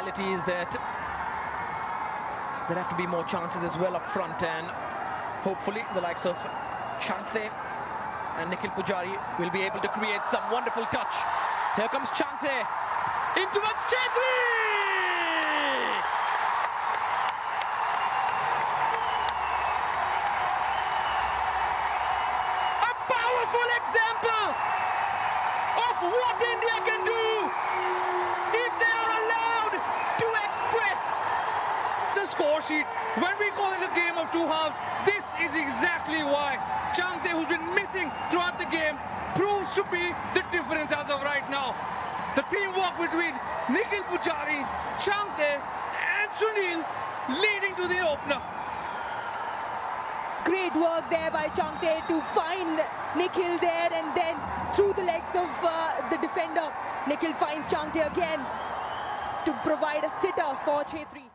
reality is that there have to be more chances as well up front, and hopefully the likes of Chanthe and Nikhil Pujari will be able to create some wonderful touch. Here comes Chanthe in towards Chetri! A powerful example of what India can do if they are allowed to express the score sheet. When we call it a game of two halves, this is exactly why. Chanthe, who's been missing throughout the game, proves to be the difference as of right now. The teamwork between Nikhil Pujari, Chanthe and Sunil leading to the opener. Great work there by Chanthe to find Nikhil there, and then through the legs of the defender, Nikhil finds Chanthe again to provide a sitter for Chetri.